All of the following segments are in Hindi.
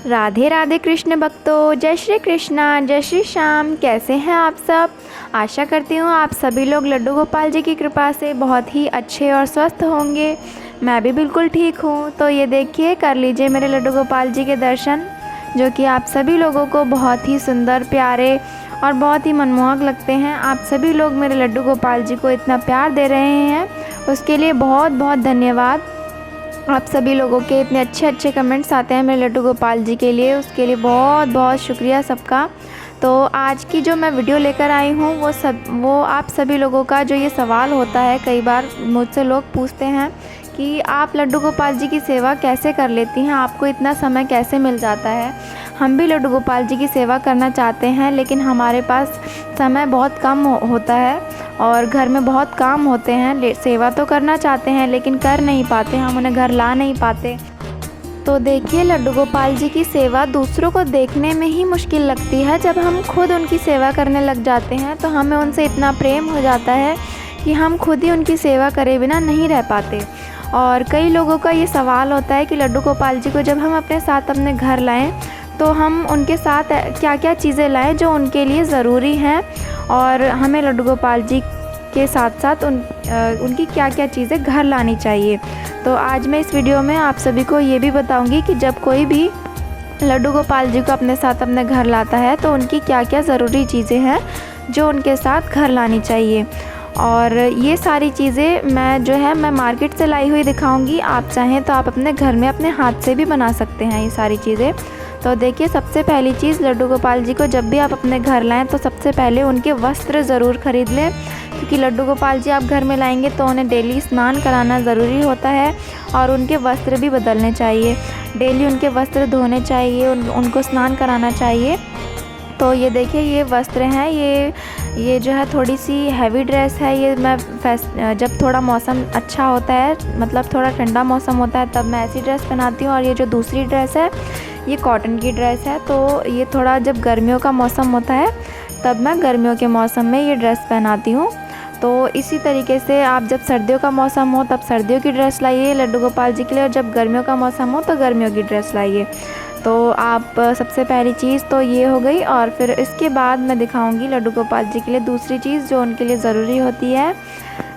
राधे राधे कृष्ण भक्तों, जय श्री कृष्णा, जय श्री श्याम। कैसे हैं आप सब? आशा करती हूँ आप सभी लोग लड्डू गोपाल जी की कृपा से बहुत ही अच्छे और स्वस्थ होंगे। मैं भी बिल्कुल ठीक हूँ। तो ये देखिए, कर लीजिए मेरे लड्डू गोपाल जी के दर्शन, जो कि आप सभी लोगों को बहुत ही सुंदर, प्यारे और बहुत ही मनमोहक लगते हैं। आप सभी लोग मेरे लड्डू गोपाल जी को इतना प्यार दे रहे हैं, उसके लिए बहुत बहुत धन्यवाद। आप सभी लोगों के इतने अच्छे अच्छे कमेंट्स आते हैं मेरे लड्डू गोपाल जी के लिए, उसके लिए बहुत बहुत शुक्रिया सबका। तो आज की जो मैं वीडियो लेकर आई हूँ वो आप सभी लोगों का जो ये सवाल होता है, कई बार मुझसे लोग पूछते हैं कि आप लड्डू गोपाल जी की सेवा कैसे कर लेती हैं, आपको इतना समय कैसे मिल जाता है। हम भी लड्डू गोपाल जी की सेवा करना चाहते हैं, लेकिन हमारे पास समय बहुत कम होता है और घर में बहुत काम होते हैं। सेवा तो करना चाहते हैं लेकिन कर नहीं पाते, हम उन्हें घर ला नहीं पाते। तो देखिए, लड्डू गोपाल जी की सेवा दूसरों को देखने में ही मुश्किल लगती है, जब हम खुद उनकी सेवा करने लग जाते हैं तो हमें उनसे इतना प्रेम हो जाता है कि हम खुद ही उनकी सेवा करे बिना नहीं रह पाते। और कई लोगों का ये सवाल होता है कि लड्डू गोपाल जी को जब हम अपने साथ अपने घर लाएं तो हम उनके साथ क्या क्या चीज़ें लाएं जो उनके लिए ज़रूरी हैं, और हमें लड्डू गोपाल जी के साथ साथ उनकी क्या क्या चीज़ें घर लानी चाहिए। तो आज मैं इस वीडियो में आप सभी को ये भी बताऊंगी कि जब कोई भी लड्डू गोपाल जी को अपने साथ अपने घर लाता है तो उनकी क्या क्या ज़रूरी चीज़ें हैं जो उनके साथ घर लानी चाहिए। और ये सारी चीज़ें मैं मार्केट से लाई हुई दिखाऊंगी। आप चाहें तो आप अपने घर में अपने हाथ से भी बना सकते हैं ये सारी चीज़ें। तो देखिए, सबसे पहली चीज़, लड्डू गोपाल जी को जब भी आप अपने घर लाएं तो सबसे पहले उनके वस्त्र ज़रूर ख़रीद लें, क्योंकि लड्डू गोपाल जी आप घर में लाएंगे तो उन्हें डेली स्नान कराना ज़रूरी होता है और उनके वस्त्र भी बदलने चाहिए। डेली उनके वस्त्र धोने चाहिए, उनको स्नान कराना चाहिए। तो ये देखिए, ये वस्त्र हैं, ये जो है थोड़ी सी हैवी ड्रेस है। ये मैं जब थोड़ा मौसम अच्छा होता है, मतलब थोड़ा ठंडा मौसम होता है, तब मैं ऐसी ड्रेस पहनाती हूँ। और ये जो दूसरी ड्रेस है ये कॉटन की ड्रेस है। तो ये थोड़ा जब गर्मियों का मौसम होता है तब मैं गर्मियों के मौसम में ये ड्रेस पहनाती हूँ। तो इसी तरीके से आप जब सर्दियों का मौसम हो तब सर्दियों की ड्रेस लाइए लड्डू गोपाल जी के लिए, और जब गर्मियों का मौसम हो तो गर्मियों की ड्रेस लाइए। तो आप सबसे पहली चीज़ तो ये हो गई। और फिर इसके बाद मैं दिखाऊंगी लड्डू गोपाल जी के लिए दूसरी चीज़ जो उनके लिए ज़रूरी होती है।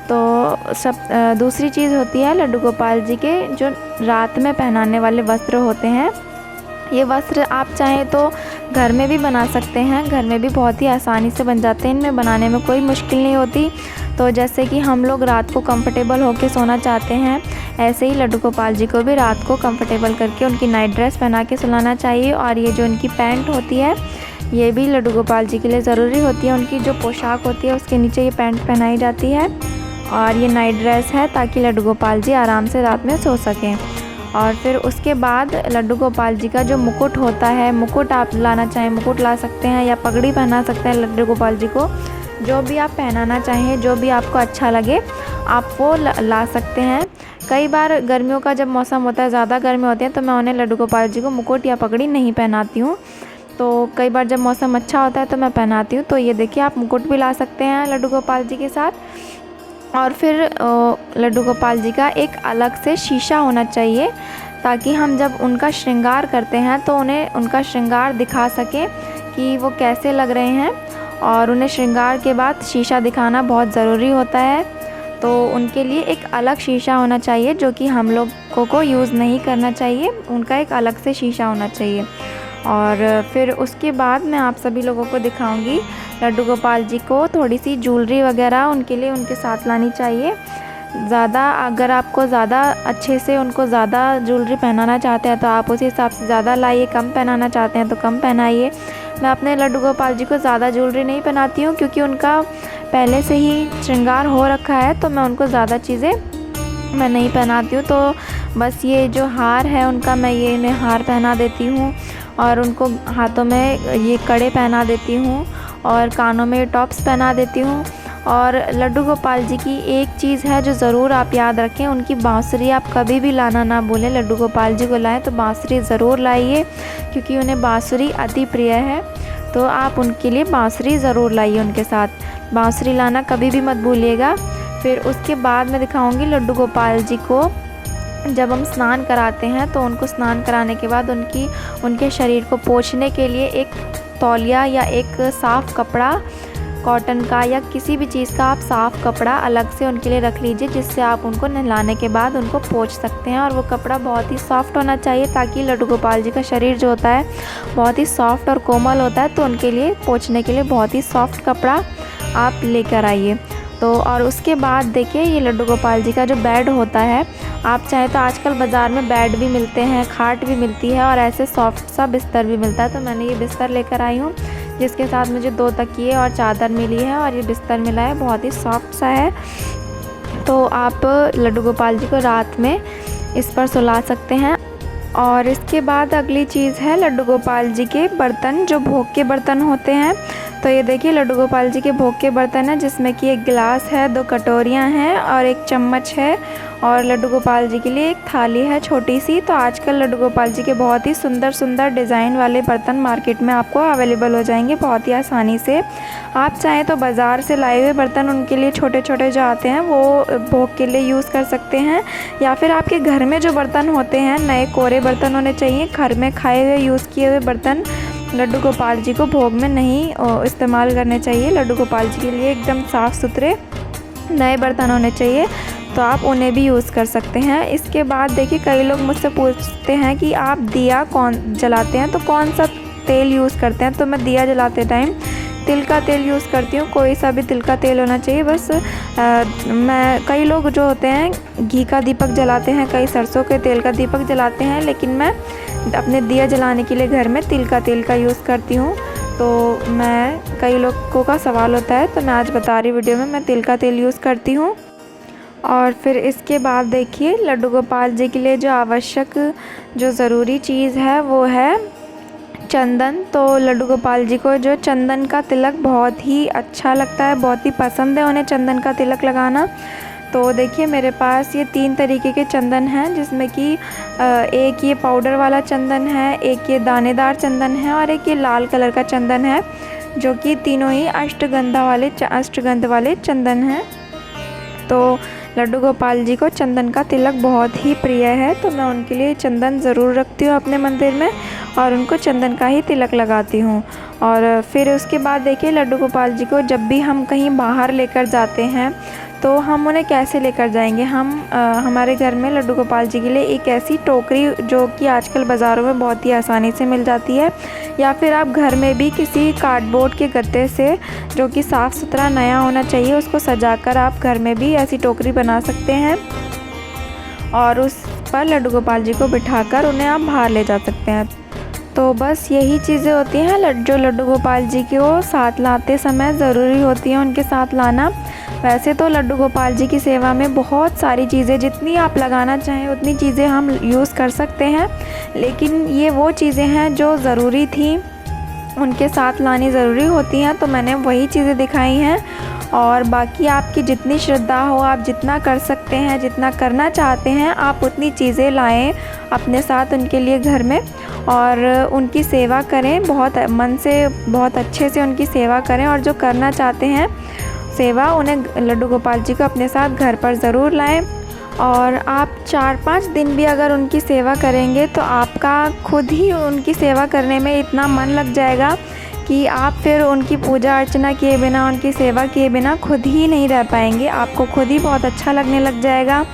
तो दूसरी चीज़ होती है लड्डू गोपाल जी के जो रात में पहनाने वाले वस्त्र होते हैं। ये वस्त्र आप चाहें तो घर में भी बना सकते हैं, घर में भी बहुत ही आसानी से बन जाते हैं, इनमें बनाने में कोई मुश्किल नहीं होती। तो जैसे कि हम लोग रात को कंफर्टेबल होकर सोना चाहते हैं, ऐसे ही लड्डू गोपाल जी को भी रात को कंफर्टेबल करके उनकी नाइट ड्रेस पहना के सुलाना चाहिए। और ये जो उनकी पैंट होती है ये भी लड्डू गोपाल जी के लिए ज़रूरी होती है। उनकी जो पोशाक होती है उसके नीचे ये पैंट पहनाई जाती है, और ये नाइट ड्रेस है ताकि लड्डू गोपाल जी आराम से रात में सो सकें। और फिर उसके बाद लड्डू गोपाल जी का जो मुकुट होता है, मुकुट आप लाना चाहें मुकुट ला सकते हैं, या पगड़ी पहना सकते हैं लड्डू गोपाल जी को। जो भी आप पहनाना चाहें, जो भी आपको अच्छा लगे आप वो ला सकते हैं। कई बार गर्मियों का जब मौसम होता है, ज़्यादा गर्मी होती है, तो मैं उन्हें लड्डू गोपाल जी को मुकुट या पगड़ी नहीं पहनाती हूँ। तो कई बार जब मौसम अच्छा होता है तो मैं पहनाती हूँ। तो ये देखिए, आप मुकुट भी ला सकते हैं लड्डू गोपाल जी के साथ। और फिर लड्डू गोपाल जी का एक अलग से शीशा होना चाहिए, ताकि हम जब उनका श्रृंगार करते हैं तो उन्हें उनका श्रृंगार दिखा सकें कि वो कैसे लग रहे हैं। और उन्हें श्रृंगार के बाद शीशा दिखाना बहुत ज़रूरी होता है। तो उनके लिए एक अलग शीशा होना चाहिए जो कि हम लोगों को यूज़ नहीं करना चाहिए, उनका एक अलग से शीशा होना चाहिए। और फिर उसके बाद मैं आप सभी लोगों को दिखाऊंगी लड्डू गोपाल जी को थोड़ी सी ज्वेलरी वगैरह उनके लिए उनके साथ लानी चाहिए। अगर आपको ज़्यादा अच्छे से उनको ज़्यादा ज्वेलरी पहनाना चाहते हैं तो आप उसी हिसाब से ज़्यादा लाइए, कम पहनाना चाहते हैं तो कम पहनाइए। मैं अपने लड्डू गोपाल जी को ज़्यादा ज्वेलरी नहीं पहनाती हूँ, क्योंकि उनका पहले से ही श्रृंगार हो रखा है, तो मैं उनको ज़्यादा चीज़ें मैं नहीं पहनाती हूँ। तो बस ये जो हार है उनका, मैं ये इन्हें हार पहना देती हूँ, और उनको हाथों में ये कड़े पहना देती हूँ, और कानों में टॉप्स पहना देती हूँ। और लड्डू गोपाल जी की एक चीज़ है जो ज़रूर आप याद रखें, उनकी बांसुरी आप कभी भी लाना ना भूलें। लड्डू गोपाल जी को लाएं तो बांसुरी ज़रूर लाइए, क्योंकि उन्हें बांसुरी अति प्रिय है। तो आप उनके लिए बांसुरी ज़रूर लाइए, उनके साथ बांसुरी लाना कभी भी मत भूलिएगा। फिर उसके बाद मैं दिखाऊंगी लड्डू गोपाल जी को जब हम स्नान कराते हैं तो उनको स्नान कराने के बाद उनके शरीर को पोंछने के लिए एक तौलिया या एक साफ़ कपड़ा कॉटन का या किसी भी चीज़ का आप साफ़ कपड़ा अलग से उनके लिए रख लीजिए, जिससे आप उनको नहलाने के बाद उनको पोंछ सकते हैं। और वो कपड़ा बहुत ही सॉफ्ट होना चाहिए, ताकि लड्डू गोपाल जी का शरीर जो होता है बहुत ही सॉफ्ट और कोमल होता है, तो उनके लिए पोंछने के लिए बहुत ही सॉफ्ट कपड़ा आप लेकर आइए। तो और उसके बाद देखिए, ये लड्डू गोपाल जी का जो बेड होता है, आप चाहें तो आजकल बाज़ार में बेड भी मिलते हैं, खाट भी मिलती है और ऐसे सॉफ्ट सा बिस्तर भी मिलता है। तो मैंने ये बिस्तर लेकर आई हूँ, जिसके साथ मुझे 2 तकिए और चादर मिली है और ये बिस्तर मिला है, बहुत ही सॉफ्ट सा है। तो आप लड्डू गोपाल जी को रात में इस पर सुला सकते हैं। और इसके बाद अगली चीज़ है लड्डू गोपाल जी के बर्तन, जो भोग के बर्तन होते हैं। तो ये देखिए, लड्डू गोपाल जी के भोग के बर्तन है, जिसमें कि एक गिलास है, 2 कटोरियाँ हैं और एक चम्मच है, और लड्डू गोपाल जी के लिए एक थाली है छोटी सी। तो आजकल लड्डू गोपाल जी के बहुत ही सुंदर सुंदर डिज़ाइन वाले बर्तन मार्केट में आपको अवेलेबल हो जाएंगे बहुत ही आसानी से। आप चाहें तो बाज़ार से लाए हुए बर्तन उनके लिए छोटे छोटे जो आते हैं वो भोग के लिए यूज़ कर सकते हैं, या फिर आपके घर में जो बर्तन होते हैं, नए कोरे बर्तन होने चाहिए। घर में खाए हुए यूज़ किए हुए बर्तन लड्डू गोपाल जी को भोग में नहीं इस्तेमाल करने चाहिए। लड्डू गोपाल जी के लिए एकदम साफ़ सुथरे नए बर्तन होने चाहिए, तो आप उन्हें भी यूज़ कर सकते हैं। इसके बाद देखिए, कई लोग मुझसे पूछते हैं कि आप दिया कौन जलाते हैं, तो कौन सा तेल यूज़ करते हैं। तो मैं दिया जलाते टाइम तिल का तेल यूज़ करती हूँ, कोई सा भी तिल का तेल होना चाहिए बस। कई लोग जो होते हैं घी का दीपक जलाते हैं, कई सरसों के तेल का दीपक जलाते हैं, लेकिन मैं अपने दिया जलाने के लिए घर में तिल का तेल का यूज़ करती हूँ। तो कई लोगों का सवाल होता है, तो मैं आज बता रही वीडियो में, मैं तिल का तेल यूज़ करती हूँ। और फिर इसके बाद देखिए, लड्डू गोपाल जी के लिए जो आवश्यक जो ज़रूरी चीज़ है वो है चंदन। तो लड्डू गोपाल जी को जो चंदन का तिलक बहुत ही अच्छा लगता है, बहुत ही पसंद है उन्हें चंदन का तिलक लगाना। तो देखिए, मेरे पास ये 3 तरीके के चंदन हैं, जिसमें कि एक ये पाउडर वाला चंदन है, एक ये दानेदार चंदन है और एक ये लाल कलर का चंदन है, जो कि तीनों ही अष्टगंध वाले चंदन हैं। तो लड्डू गोपाल जी को चंदन का तिलक बहुत ही प्रिय है, तो मैं उनके लिए चंदन ज़रूर रखती हूँ अपने मंदिर में और उनको चंदन का ही तिलक लगाती हूँ। और फिर उसके बाद देखिए, लड्डू गोपाल जी को जब भी हम कहीं बाहर लेकर जाते हैं तो हम उन्हें कैसे लेकर जाएंगे। हमारे घर में लड्डू गोपाल जी के लिए एक ऐसी टोकरी, जो कि आजकल बाज़ारों में बहुत ही आसानी से मिल जाती है, या फिर आप घर में भी किसी कार्डबोर्ड के गत्ते से, जो कि साफ़ सुथरा नया होना चाहिए, उसको सजाकर आप घर में भी ऐसी टोकरी बना सकते हैं और उस पर लड्डू गोपाल जी को बिठाकर उन्हें आप बाहर ले जा सकते हैं। तो बस यही चीज़ें होती हैं जो लड्डू गोपाल जी को साथ लाते समय ज़रूरी होती हैं उनके साथ लाना। वैसे तो लड्डू गोपाल जी की सेवा में बहुत सारी चीज़ें, जितनी आप लगाना चाहें उतनी चीज़ें हम यूज़ कर सकते हैं, लेकिन ये वो चीज़ें हैं जो ज़रूरी थी, उनके साथ लानी ज़रूरी होती हैं, तो मैंने वही चीज़ें दिखाई हैं। और बाकी आपकी जितनी श्रद्धा हो, आप जितना कर सकते हैं, जितना करना चाहते हैं, आप उतनी चीज़ें लाएं अपने साथ उनके लिए घर में और उनकी सेवा करें, बहुत मन से, बहुत अच्छे से उनकी सेवा करें। और जो करना चाहते हैं सेवा, उन्हें लड्डू गोपाल जी को अपने साथ घर पर ज़रूर लाएं। और आप 4-5 दिन भी अगर उनकी सेवा करेंगे तो आपका खुद ही उनकी सेवा करने में इतना मन लग जाएगा कि आप फिर उनकी पूजा अर्चना किए बिना, उनकी सेवा किए बिना खुद ही नहीं रह पाएंगे। आपको खुद ही बहुत अच्छा लगने लग जाएगा।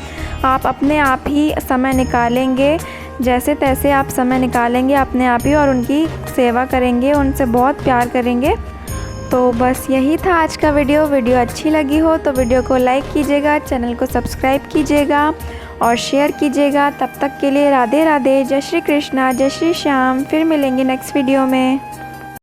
आप अपने आप ही समय निकालेंगे, जैसे तैसे आप समय निकालेंगे अपने आप ही और उनकी सेवा करेंगे, उनसे बहुत प्यार करेंगे। तो बस यही था आज का वीडियो अच्छी लगी हो तो वीडियो को लाइक कीजिएगा, चैनल को सब्सक्राइब कीजिएगा और शेयर कीजिएगा। तब तक के लिए राधे राधे, जय श्री कृष्णा, जय श्री श्याम। फिर मिलेंगे नेक्स्ट वीडियो में।